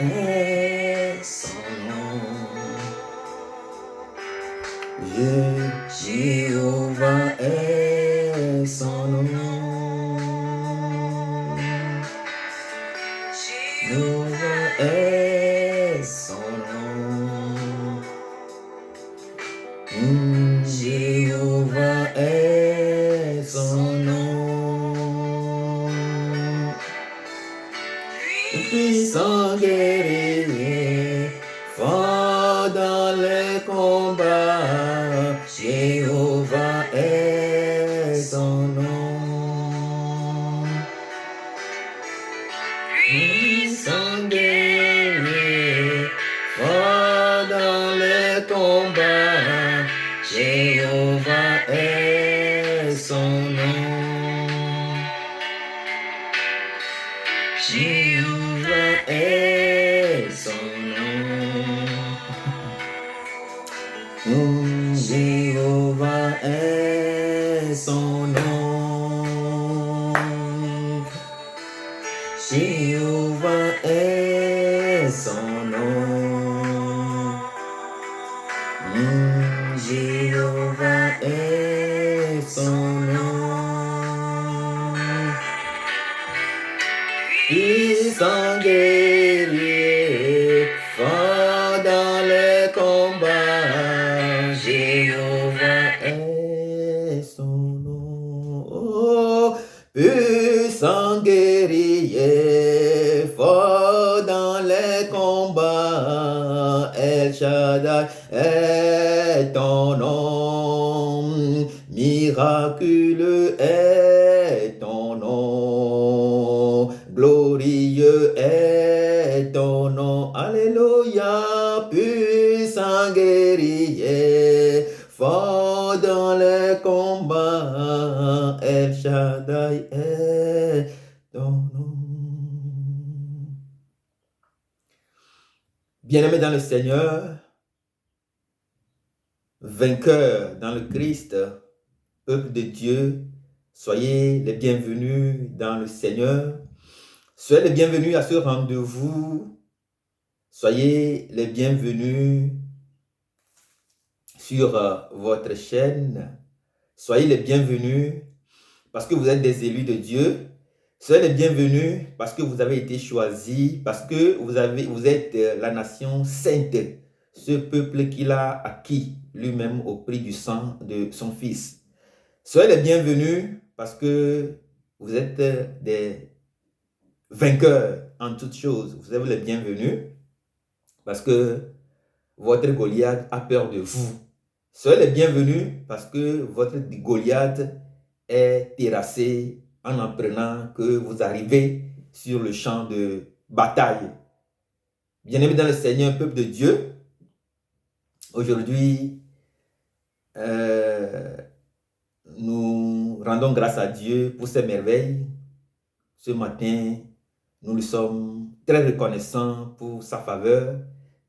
est son nom. Jéhovah est son nom. Jéhovah est son nom. Jéhovah est son nom. Puissant guerrier, fort dans les combats, Jéhovah est son nom. Puissant guerrier, fort dans les combats, Jéhovah est son nom. Jéhovah est son nom. Jéhovah est son nom. Jéhovah est son nom. Jéhovah est son nom. Puissant guerrier, fort dans les combats, Jéhovah est son nom. Oh, puissant guerrier, fort dans les combats, El Shaddai est ton nom, miraculeux est ton nom, glorieux est ton nom, alléluia, puissant guerrier, fort dans les combats, El Shaddai est ton nom. Bien-aimés dans le Seigneur, vainqueurs dans le Christ, peuple de Dieu, soyez les bienvenus dans le Seigneur. Soyez les bienvenus à ce rendez-vous. Soyez les bienvenus sur votre chaîne. Soyez les bienvenus parce que vous êtes des élus de Dieu. Soyez les bienvenus parce que vous avez été choisis, parce que vous êtes la nation sainte, ce peuple qu'il a acquis lui-même au prix du sang de son Fils. Soyez les bienvenus parce que vous êtes des vainqueurs en toutes choses. Vous êtes les bienvenus parce que votre Goliath a peur de vous. Soyez les bienvenus parce que votre Goliath est terrassé en apprenant que vous arrivez sur le champ de bataille. Bien-aimés dans le Seigneur, peuple de Dieu, aujourd'hui, nous rendons grâce à Dieu pour ses merveilles. Ce matin, nous lui sommes très reconnaissants pour sa faveur,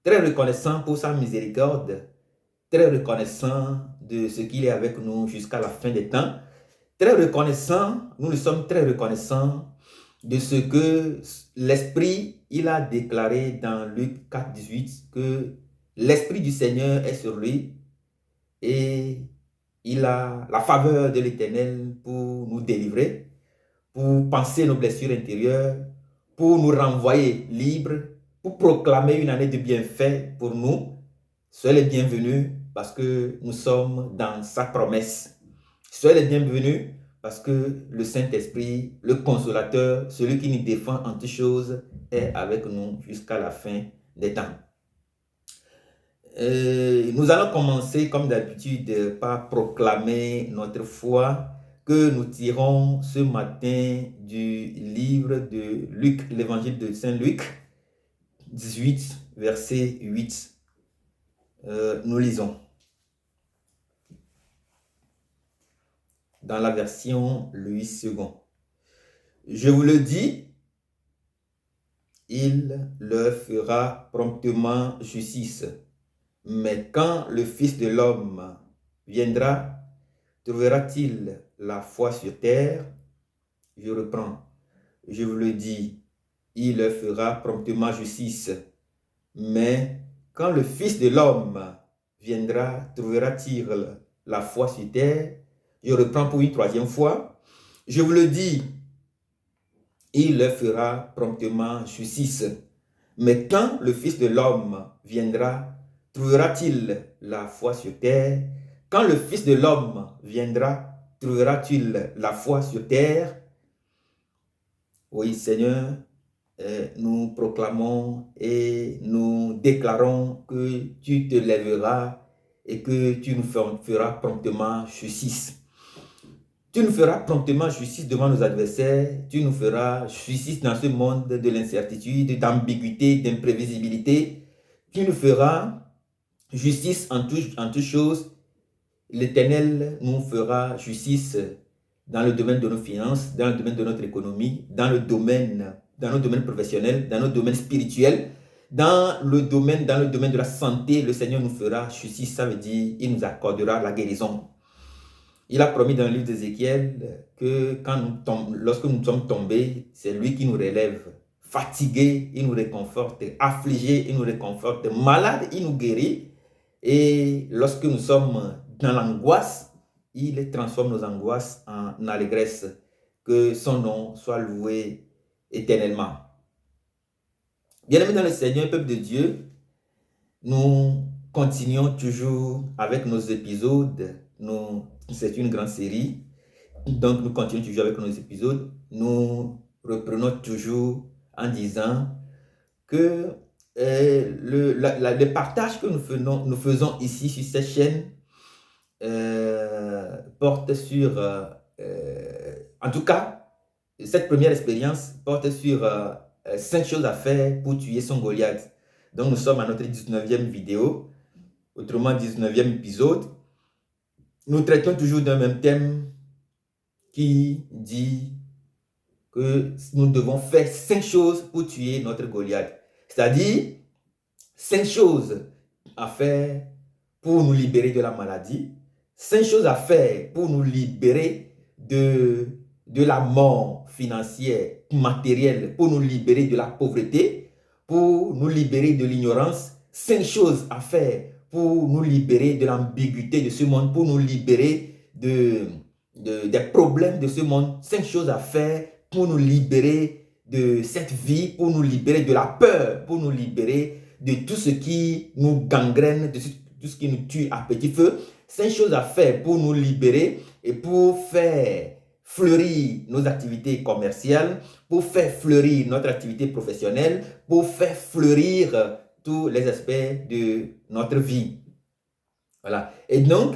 très reconnaissants pour sa miséricorde, très reconnaissants de ce qu'il est avec nous jusqu'à la fin des temps. Très reconnaissants, nous lui sommes très reconnaissants de ce que l'Esprit, il a déclaré dans Luc 4, 18, que l'Esprit du Seigneur est sur lui et il a la faveur de l'Éternel pour nous délivrer, pour panser nos blessures intérieures, pour nous renvoyer libres, pour proclamer une année de bienfaits pour nous. Soyez les bienvenus parce que nous sommes dans sa promesse. Soyez les bienvenus parce que le Saint-Esprit, le Consolateur, celui qui nous défend en toutes choses, est avec nous jusqu'à la fin des temps. Nous allons commencer comme d'habitude par proclamer notre foi que nous tirons ce matin du livre de Luc, l'évangile de Saint Luc, 18, verset 8. Nous lisons. Dans la version Louis II. Je vous le dis, il leur fera promptement justice. Mais quand le Fils de l'homme viendra, trouvera-t-il la foi sur terre? Je reprends. Je vous le dis, il leur fera promptement justice. Mais quand le Fils de l'homme viendra, trouvera-t-il la foi sur terre? Je reprends pour une troisième fois. Je vous le dis, il leur fera promptement justice. Mais quand le Fils de l'homme viendra, trouvera-t-il la foi sur terre? Quand le Fils de l'homme viendra, trouvera-t-il la foi sur terre? Oui, Seigneur, nous proclamons et nous déclarons que tu te lèveras et que tu nous feras promptement justice. Tu nous feras promptement justice devant nos adversaires. Tu nous feras justice dans ce monde de l'incertitude, d'ambiguïté, d'imprévisibilité. Tu nous feras justice en toutes choses. L'Éternel nous fera justice dans le domaine de nos finances, dans le domaine de notre économie, dans nos domaines professionnels, dans nos domaines spirituels, dans le domaine de la santé. Le Seigneur nous fera justice, ça veut dire il nous accordera la guérison. Il a promis dans le livre d'Ézéchiel que lorsque nous sommes tombés, c'est lui qui nous relève. Fatigués, il nous réconforte. Affligés, il nous réconforte. Malades, il nous guérit. Et lorsque nous sommes dans l'angoisse, il transforme nos angoisses en allégresse. Que son nom soit loué éternellement. Bien-aimés dans le Seigneur, peuple de Dieu, nous continuons toujours avec nos épisodes. C'est une grande série. Donc, nous continuons toujours avec nos épisodes. Nous reprenons toujours en disant que le partage que nous faisons ici sur cette chaîne porte sur, en tout cas, cette première expérience porte sur 5 choses à faire pour tuer son Goliath. Donc, nous sommes à notre 19e vidéo, autrement 19e épisode. Nous traitons toujours d'un même thème qui dit que nous devons faire 5 choses pour tuer notre Goliath. C'est-à-dire 5 choses à faire pour nous libérer de la maladie, 5 choses à faire pour nous libérer de la mort financière, matérielle, pour nous libérer de la pauvreté, pour nous libérer de l'ignorance, 5 choses à faire pour nous libérer de l'ambiguïté de ce monde, pour nous libérer des problèmes de ce monde, 5 choses à faire pour nous libérer de cette vie, pour nous libérer de la peur, pour nous libérer de tout ce qui nous gangrène, de tout ce qui nous tue à petit feu. 5 choses à faire pour nous libérer et pour faire fleurir nos activités commerciales, pour faire fleurir notre activité professionnelle, pour faire fleurir tous les aspects de notre vie. Voilà. Et donc,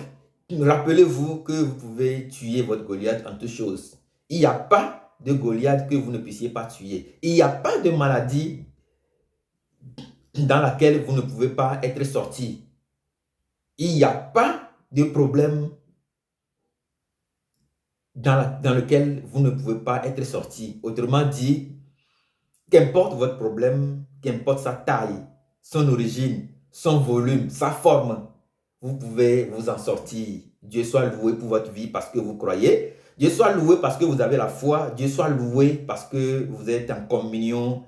rappelez-vous que vous pouvez tuer votre Goliath en toutes choses. Il n'y a pas de Goliath que vous ne puissiez pas tuer. Il n'y a pas de maladie dans laquelle vous ne pouvez pas être sorti. Il n'y a pas de problème dans lequel vous ne pouvez pas être sorti. Autrement dit, qu'importe votre problème, qu'importe sa taille, son origine, son volume, sa forme, vous pouvez vous en sortir. Dieu soit loué pour votre vie parce que vous croyez. Dieu soit loué parce que vous avez la foi. Dieu soit loué parce que vous êtes en communion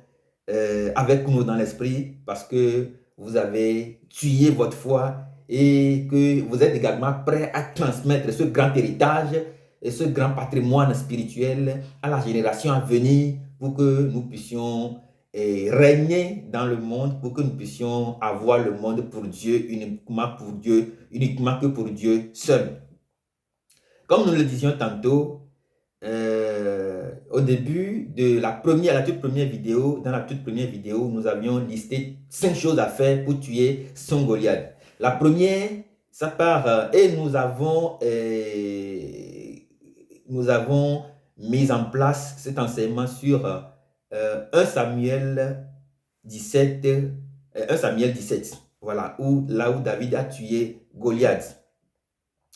avec nous dans l'esprit, parce que vous avez tué votre foi et que vous êtes également prêt à transmettre ce grand héritage et ce grand patrimoine spirituel à la génération à venir pour que nous puissions régner dans le monde, pour que nous puissions avoir le monde pour Dieu, uniquement que pour Dieu seul. Comme nous le disions tantôt, au début de la toute première vidéo, dans la toute première vidéo, nous avions listé 5 choses à faire pour tuer son Goliath. La première, ça part, et nous avons mis en place cet enseignement sur 1 Samuel 17, voilà, là où David a tué Goliath.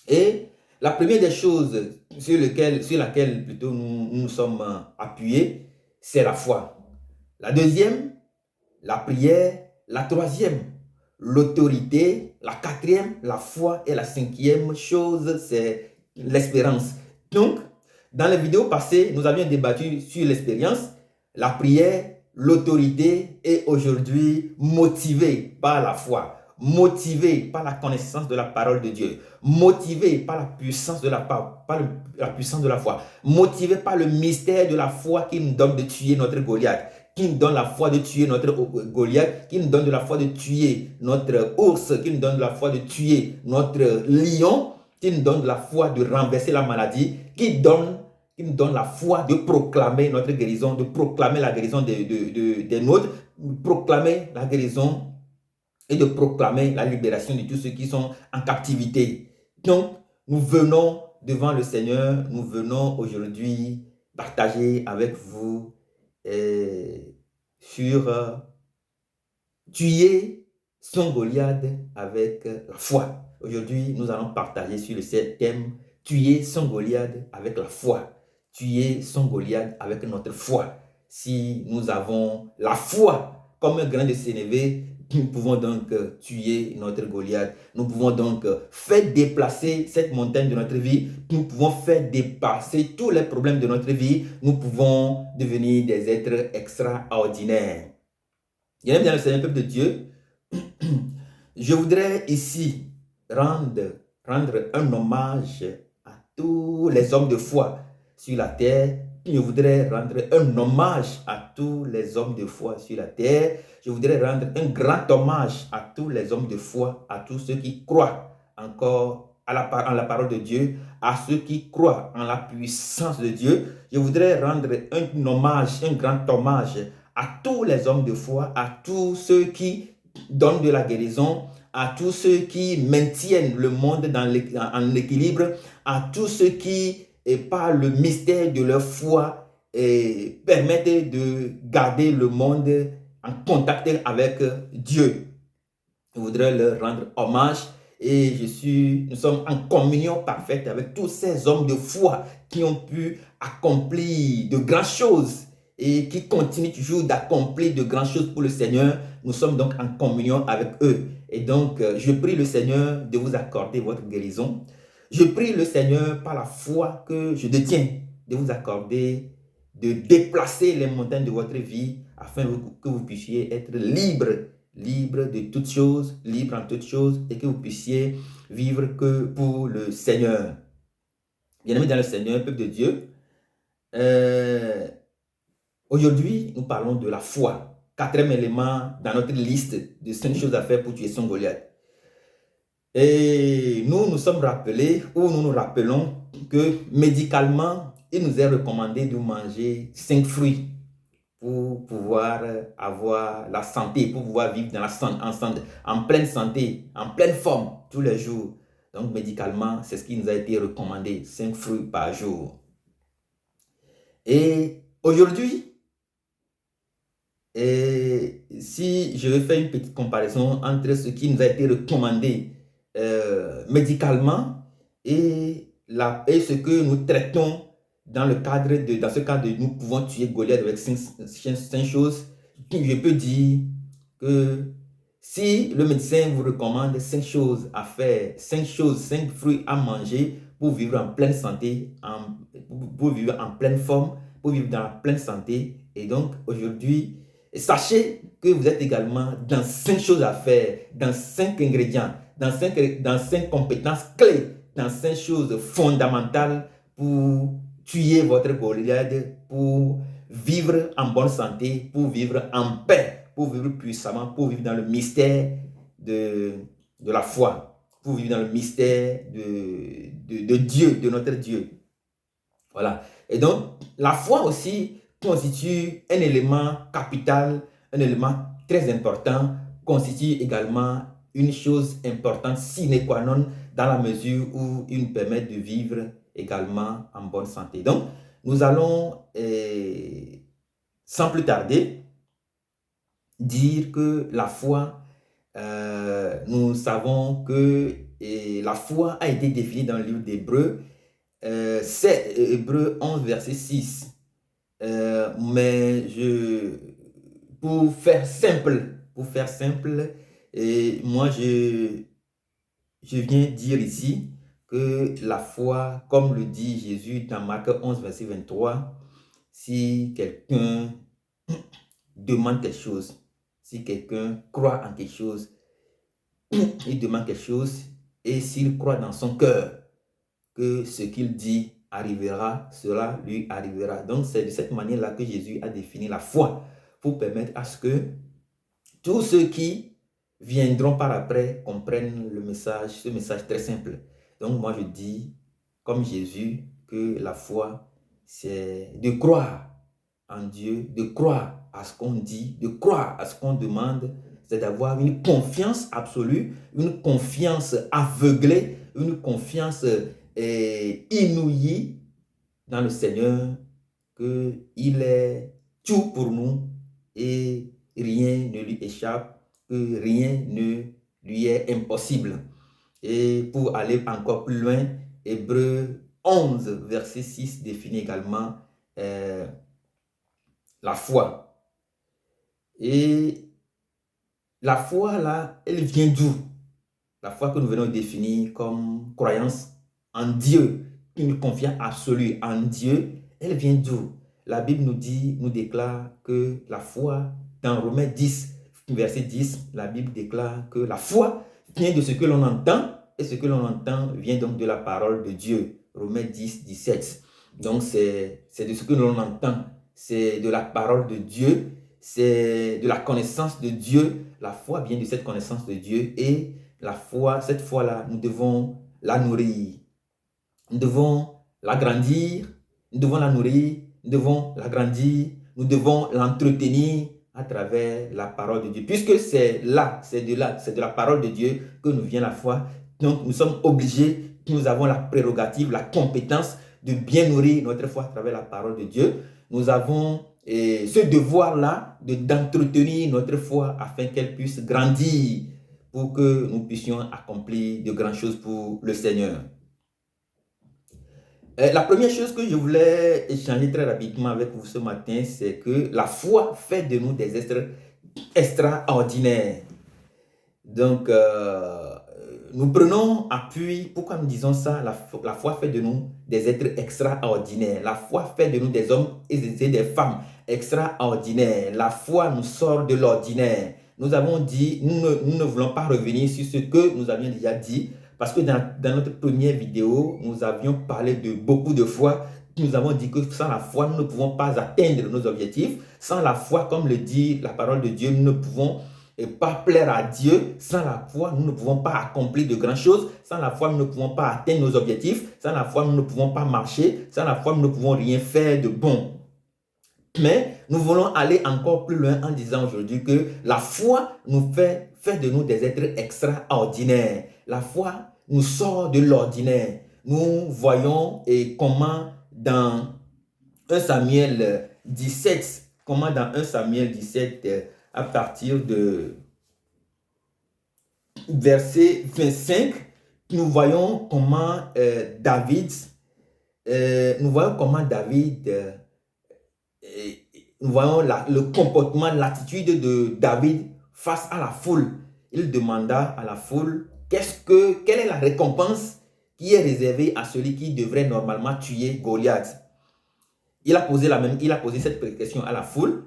Et la première des choses sur laquelle plutôt nous nous sommes appuyés, c'est la foi. La deuxième, la prière. La troisième, l'autorité. La quatrième, la foi. Et la cinquième chose, c'est l'espérance. Donc, dans les vidéos passées, nous avions débattu sur l'expérience, la prière, l'autorité et aujourd'hui motivé par la foi, motivé par la connaissance de la parole de Dieu, motivé par la puissance de la puissance de la foi, motivé par le mystère de la foi qui nous donne de tuer notre Goliath, qui nous donne la foi de tuer notre Goliath, qui nous donne de la foi de tuer notre ours, qui nous donne de la foi de tuer notre lion, qui nous donne de la foi de renverser la maladie, qui nous donne la foi de proclamer notre guérison, de proclamer la guérison des nôtres, de proclamer la guérison et de proclamer la libération de tous ceux qui sont en captivité. Donc, nous venons devant le Seigneur, nous venons aujourd'hui partager avec vous sur tuer son Goliath avec la foi. Aujourd'hui, nous allons partager sur le thème tuer son Goliath avec la foi. Tuer son Goliath avec notre foi. Si nous avons la foi comme un grain de sénévé, nous pouvons donc tuer notre Goliath. Nous pouvons donc faire déplacer cette montagne de notre vie. Nous pouvons faire dépasser tous les problèmes de notre vie. Nous pouvons devenir des êtres extraordinaires. Bien le Seigneur, peuple de Dieu, je voudrais ici rendre un hommage à tous les hommes de foi sur la terre. Je voudrais rendre un hommage à tous les hommes de foi sur la terre. Je voudrais rendre un grand hommage à tous les hommes de foi, à tous ceux qui croient encore en la parole de Dieu, à ceux qui croient en la puissance de Dieu. Je voudrais rendre un hommage, un grand hommage à tous les hommes de foi, à tous ceux qui donnent de la guérison, à tous ceux qui maintiennent le monde en équilibre, à tous ceux qui, par le mystère de leur foi, permettent de garder le monde en contact avec Dieu. Je voudrais leur rendre hommage et nous sommes en communion parfaite avec tous ces hommes de foi qui ont pu accomplir de grandes choses et qui continuent toujours d'accomplir de grandes choses pour le Seigneur. Nous sommes donc en communion avec eux. Et donc, je prie le Seigneur de vous accorder votre guérison. Je prie le Seigneur par la foi que je détiens de vous accorder, de déplacer les montagnes de votre vie afin que vous puissiez être libre de toutes choses, libre en toutes choses et que vous puissiez vivre que pour le Seigneur. Bien-aimés dans le Seigneur, peuple de Dieu, aujourd'hui, nous parlons de la foi. Quatrième élément dans notre liste de 5 choses à faire pour tuer son Goliath. Et nous sommes rappelés, ou nous nous rappelons que médicalement, il nous est recommandé de manger 5 fruits pour pouvoir avoir la santé, pour pouvoir vivre en pleine santé, en pleine forme tous les jours. Donc médicalement, c'est ce qui nous a été recommandé, 5 fruits par jour. Et aujourd'hui, si je vais faire une petite comparaison entre ce qui nous a été recommandé médicalement et ce que nous traitons dans ce cadre, nous pouvons tuer Goliath avec 5 choses. Je peux dire que si le médecin vous recommande 5 choses à faire, 5 fruits à manger pour vivre en pleine santé, pour vivre en pleine forme, pour vivre dans la pleine santé, et donc aujourd'hui, sachez que vous êtes également dans 5 choses à faire, dans 5 ingrédients, dans 5 compétences clés, dans 5 choses fondamentales pour tuer votre Goliath, pour vivre en bonne santé, pour vivre en paix, pour vivre puissamment, pour vivre dans le mystère de la foi, pour vivre dans le mystère de Dieu, de notre Dieu. Voilà. Et donc, la foi aussi constitue un élément capital, un élément très important, constitue également une chose importante, sine qua non, dans la mesure où il nous permet de vivre également en bonne santé. Donc, nous allons, sans plus tarder, dire que la foi, nous savons que la foi a été définie dans le livre d'Hébreux, c'est Hébreux 11, verset 6. Mais pour faire simple, Et moi, je viens dire ici que la foi, comme le dit Jésus dans Marc 11, verset 23, si quelqu'un demande quelque chose, si quelqu'un croit en quelque chose, il demande quelque chose, et s'il croit dans son cœur que ce qu'il dit arrivera, cela lui arrivera. Donc c'est de cette manière-là que Jésus a défini la foi, pour permettre à ce que tous ceux qui viendront par après comprennent le message, ce message très simple. Donc moi je dis, comme Jésus, que la foi, c'est de croire en Dieu, de croire à ce qu'on dit, de croire à ce qu'on demande, c'est d'avoir une confiance absolue, une confiance aveuglée, une confiance inouïe dans le Seigneur, qu'il est tout pour nous et rien ne lui échappe, que rien ne lui est impossible. Et pour aller encore plus loin, Hébreux 11, verset 6 définit également la foi. Et la foi, là, elle vient d'où? La foi que nous venons de définir comme croyance en Dieu, une confiance absolue en Dieu, elle vient d'où? La Bible nous dit, nous déclare que la foi, dans Romains 10, verset 10, la Bible déclare que la foi vient de ce que l'on entend, et ce que l'on entend vient donc de la parole de Dieu. Romains 10, 17. Donc c'est de ce que l'on entend, c'est de la parole de Dieu, c'est de la connaissance de Dieu. La foi vient de cette connaissance de Dieu, et la foi, cette foi-là, nous devons la nourrir. Nous devons l'agrandir, nous devons la nourrir, nous devons l'agrandir, nous devons l'entretenir à travers la parole de Dieu. Puisque c'est de la parole de Dieu que nous vient la foi. Donc nous sommes obligés, nous avons la prérogative, la compétence de bien nourrir notre foi à travers la parole de Dieu. Nous avons ce devoir-là d'entretenir notre foi afin qu'elle puisse grandir, pour que nous puissions accomplir de grandes choses pour le Seigneur. La première chose que je voulais échanger très rapidement avec vous ce matin, c'est que la foi fait de nous des êtres extraordinaires. Donc, nous prenons appui. Pourquoi nous disons ça? La foi fait de nous des êtres extraordinaires. La foi fait de nous des hommes et des femmes extraordinaires. La foi nous sort de l'ordinaire. Nous avons dit, nous ne voulons pas revenir sur ce que nous avions déjà dit, parce que dans notre première vidéo, nous avions parlé de beaucoup de foi. Nous avons dit que sans la foi, nous ne pouvons pas atteindre nos objectifs. Sans la foi, comme le dit la parole de Dieu, nous ne pouvons pas plaire à Dieu. Sans la foi, nous ne pouvons pas accomplir de grandes choses. Sans la foi, nous ne pouvons pas atteindre nos objectifs. Sans la foi, nous ne pouvons pas marcher. Sans la foi, nous ne pouvons rien faire de bon. Mais nous voulons aller encore plus loin en disant aujourd'hui que la foi nous fait de nous des êtres extraordinaires. La foi nous sort de l'ordinaire. Nous voyons comment dans 1 Samuel 17, à partir de verset 25, nous voyons comment David, nous voyons le comportement, l'attitude de David face à la foule. Il demanda à la foule, quelle est la récompense qui est réservée à celui qui devrait normalement tuer Goliath? Il a posé cette question à la foule.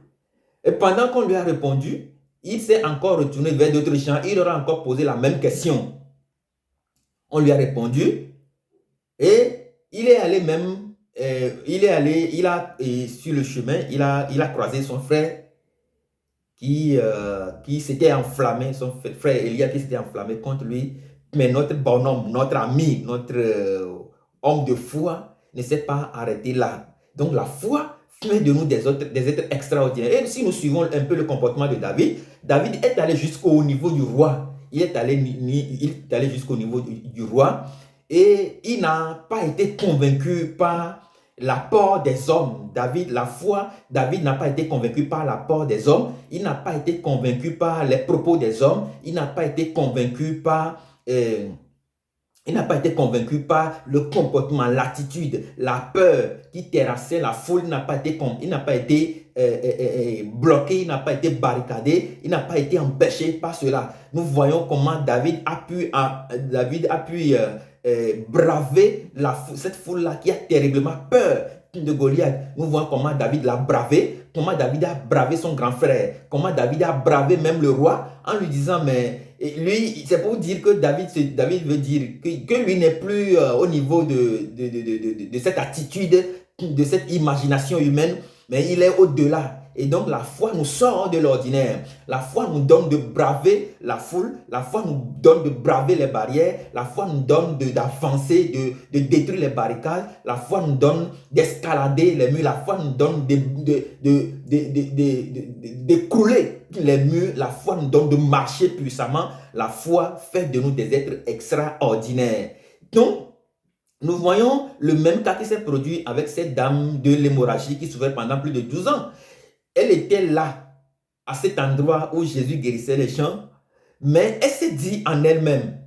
Et pendant qu'on lui a répondu, il s'est encore retourné vers d'autres gens. Il leur a encore posé la même question. On lui a répondu et il est allé même, sur le chemin, il a croisé son frère qui s'était enflammé, son frère Élia qui s'était enflammé contre lui. Mais notre bonhomme, notre ami, notre homme de foi ne s'est pas arrêté là. Donc la foi fait de nous des êtres extraordinaires. Et si nous suivons un peu le comportement de David, David est allé jusqu'au niveau du roi. Il est allé jusqu'au niveau du roi et il n'a pas été convaincu par l'apport des hommes. David n'a pas été convaincu par l'apport des hommes. Il n'a pas été convaincu par les propos des hommes. Il n'a pas été convaincu par le comportement, l'attitude, la peur qui terrassait la foule. Il n'a pas été bloqué, il n'a pas été barricadé, il n'a pas été empêché par cela. Nous voyons comment David a pu braver cette foule-là qui a terriblement peur de Goliath. Nous voyons comment David l'a bravé, comment David a bravé son grand frère, comment David a bravé même le roi en lui disant, mais lui, c'est pour dire que David veut dire que lui n'est plus au niveau de cette attitude, de cette imagination humaine, mais il est au-delà. Et donc la foi nous sort de l'ordinaire. La foi nous donne de braver la foule. La foi nous donne de braver les barrières. La foi nous donne d'avancer, de détruire les barricades. La foi nous donne d'escalader les murs. La foi nous donne d'écrouler les murs. La foi nous donne de marcher puissamment. La foi fait de nous des êtres extraordinaires. Donc, nous voyons le même cas qui s'est produit avec cette dame de l'hémorragie qui souffrait pendant plus de 12 ans. Elle était là, à cet endroit où Jésus guérissait les gens, mais elle s'est dit en elle-même,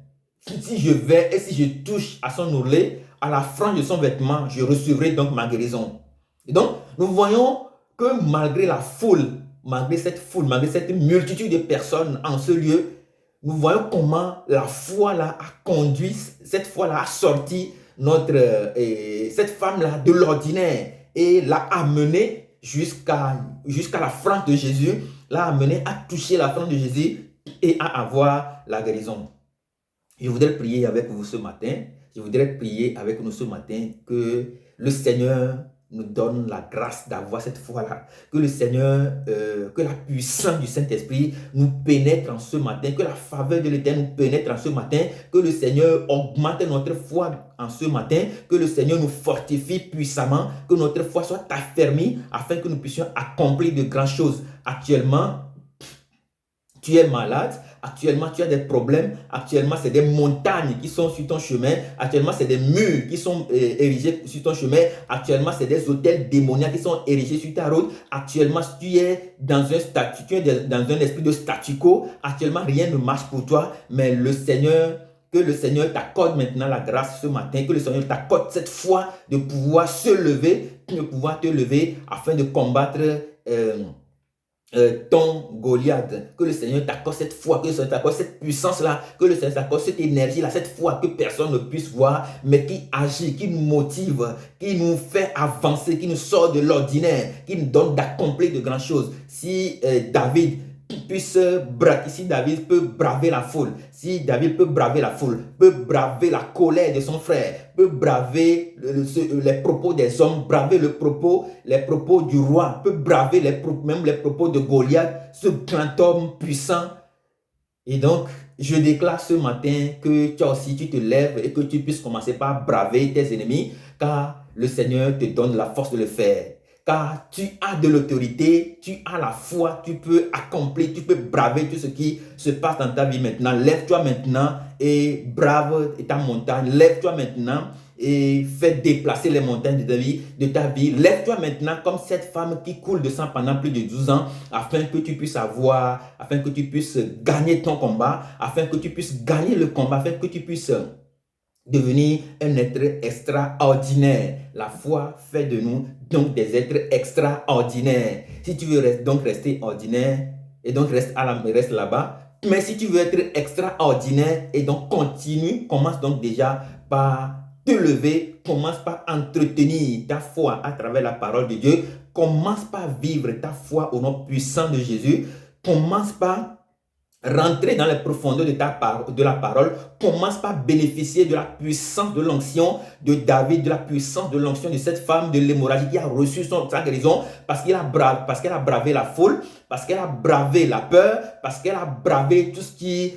si je vais et si je touche à son ourlet, à la frange de son vêtement, je recevrai donc ma guérison. Et donc, nous voyons que malgré la foule, malgré cette multitude de personnes en ce lieu, nous voyons comment la foi là a conduit, cette foi-là a sorti cette femme-là de l'ordinaire et l'a amenée jusqu'à la frange de Jésus, l'a amené à toucher la frange de Jésus et à avoir la guérison. Je voudrais prier avec vous ce matin. Je voudrais prier avec nous ce matin que le Seigneur nous donne la grâce d'avoir cette foi-là. Que le Seigneur, que la puissance du Saint-Esprit nous pénètre en ce matin. Que la faveur de l'Éternel nous pénètre en ce matin. Que le Seigneur augmente notre foi en ce matin. Que le Seigneur nous fortifie puissamment. Que notre foi soit affermie afin que nous puissions accomplir de grandes choses. Actuellement, tu es malade. Actuellement, tu as des problèmes. Actuellement, c'est des montagnes qui sont sur ton chemin. Actuellement, c'est des murs qui sont érigés sur ton chemin. Actuellement, c'est des hôtels démoniaques qui sont érigés sur ta route. Actuellement, tu es dans un esprit de statu quo. Actuellement, rien ne marche pour toi. Mais que le Seigneur t'accorde maintenant la grâce ce matin. Que le Seigneur t'accorde cette foi de pouvoir se lever, de pouvoir te lever afin de combattre ton Goliath. Que le Seigneur t'accorde cette foi, que le Seigneur t'accorde cette puissance-là, que le Seigneur t'accorde cette énergie-là, cette foi que personne ne puisse voir, mais qui agit, qui nous motive, qui nous fait avancer, qui nous sort de l'ordinaire, qui nous donne d'accomplir de grandes choses. Si David peut braver la foule, si David peut braver la foule, peut braver la colère de son frère, peut braver les propos des hommes, braver les propos du roi, peut braver même les propos de Goliath, ce grand homme puissant. Et donc, je déclare ce matin que toi aussi tu te lèves et que tu puisses commencer par braver tes ennemis, car le Seigneur te donne la force de le faire. Car tu as de l'autorité, tu as la foi, tu peux accomplir, tu peux braver tout ce qui se passe dans ta vie maintenant. Lève-toi maintenant et brave ta montagne. Lève-toi maintenant et fais déplacer les montagnes de ta vie. Lève-toi maintenant comme cette femme qui coule de sang pendant plus de 12 ans afin que tu puisses gagner ton combat, afin que tu puisses gagner le combat, afin que tu puisses devenir un être extraordinaire. La foi fait de nous donc des êtres extraordinaires. Si tu veux donc rester ordinaire, et donc reste là-bas. Mais si tu veux être extraordinaire, et donc commence donc déjà par te lever, commence par entretenir ta foi à travers la parole de Dieu, commence par vivre ta foi au nom puissant de Jésus, commence par rentrer dans les profondeurs de la parole, commence par bénéficier de la puissance de l'onction de David, de la puissance de l'onction de cette femme de l'hémorragie qui a reçu sa guérison parce qu'elle a bravé la foule, parce qu'elle a bravé la peur, parce qu'elle a bravé tout ce qui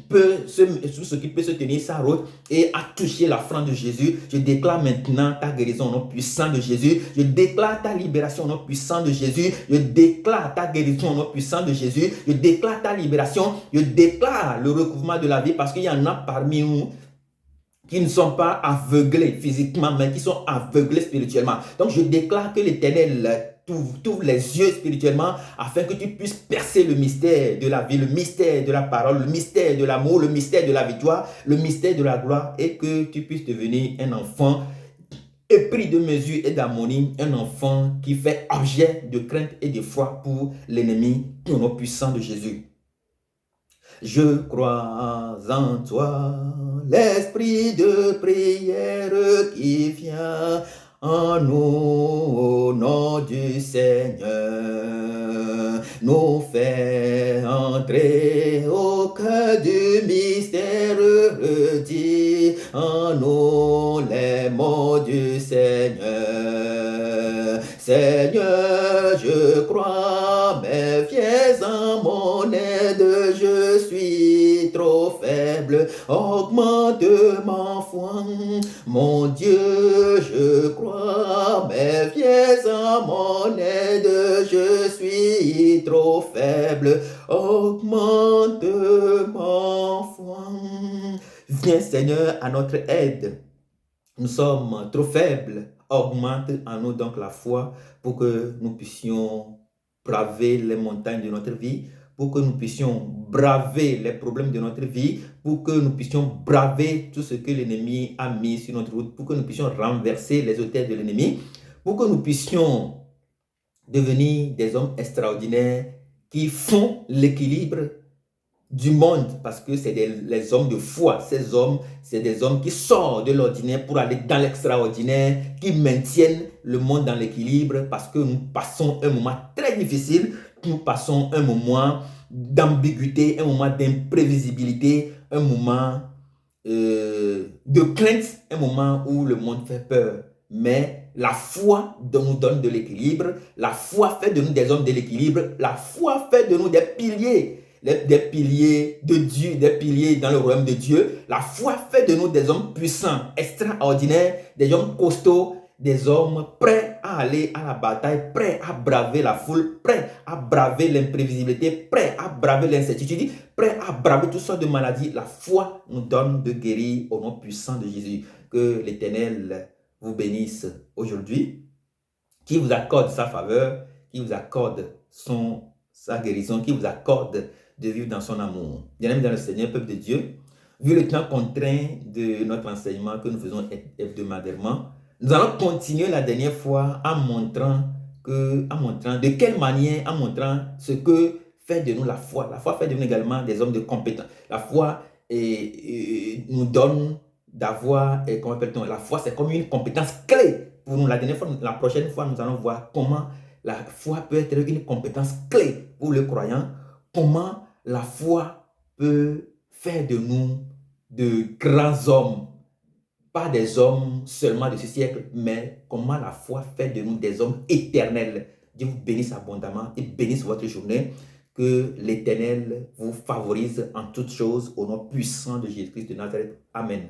peut se tenir sa route et a touché la frange de Jésus. Je déclare maintenant ta guérison au nom puissant de Jésus. Je déclare ta libération au nom puissant de Jésus. Je déclare ta guérison au nom puissant de Jésus. Je déclare ta libération. Je déclare le recouvrement de la vie parce qu'il y en a parmi nous qui ne sont pas aveuglés physiquement, mais qui sont aveuglés spirituellement. Donc, je déclare que l'Éternel t'ouvre les yeux spirituellement afin que tu puisses percer le mystère de la vie, le mystère de la parole, le mystère de l'amour, le mystère de la victoire, le mystère de la gloire et que tu puisses devenir un enfant épris de mesure et d'harmonie, un enfant qui fait objet de crainte et de foi pour l'ennemi, au nom puissant de Jésus. Je crois en toi, l'esprit de prière qui vient en nous, au nom du Seigneur, nous fait entrer au cœur du mystère dit en nous les mots du Seigneur. Seigneur, je crois, mais viens en mon aide, je suis trop faible, augmente ma foi. Mon Dieu, je crois, mais viens en mon aide, je suis trop faible, augmente ma foi. Viens Seigneur à notre aide. Nous sommes trop faibles. Augmente en nous donc la foi pour que nous puissions braver les montagnes de notre vie, pour que nous puissions braver les problèmes de notre vie, pour que nous puissions braver tout ce que l'ennemi a mis sur notre route, pour que nous puissions renverser les auteurs de l'ennemi, pour que nous puissions devenir des hommes extraordinaires qui font l'équilibre du monde, parce que c'est les hommes de foi. Ces hommes, c'est des hommes qui sortent de l'ordinaire pour aller dans l'extraordinaire, qui maintiennent le monde dans l'équilibre, parce que nous passons un moment très difficile, nous passons un moment d'ambiguïté, un moment d'imprévisibilité, un moment de crainte, un moment où le monde fait peur. Mais la foi nous donne de l'équilibre, la foi fait de nous des hommes de l'équilibre, la foi fait de nous des piliers de Dieu, des piliers dans le royaume de Dieu. La foi fait de nous des hommes puissants, extraordinaires, des hommes costauds, des hommes prêts à aller à la bataille, prêts à braver la foule, prêts à braver l'imprévisibilité, prêts à braver l'incertitude, prêts à braver toutes sortes de maladies. La foi nous donne de guérir au nom puissant de Jésus. Que l'Éternel vous bénisse aujourd'hui, qui vous accorde sa faveur, qui vous accorde sa guérison, qui vous accorde de vivre dans son amour. Bien-aimés dans le Seigneur, peuple de Dieu, vu le temps contraint de notre enseignement que nous faisons hebdomadairement, nous allons continuer la dernière fois en montrant de quelle manière, en montrant ce que fait de nous la foi. La foi fait de nous également des hommes de compétence. La foi nous donne d'avoir, comment appelle-t-on, la foi c'est comme une compétence clé pour nous. La prochaine fois, nous allons voir comment la foi peut être une compétence clé pour le croyant, comment la foi peut faire de nous de grands hommes, pas des hommes seulement de ce siècle, mais comment la foi fait de nous des hommes éternels. Dieu vous bénisse abondamment et bénisse votre journée. Que l'Éternel vous favorise en toutes choses au nom puissant de Jésus-Christ de Nazareth. Amen.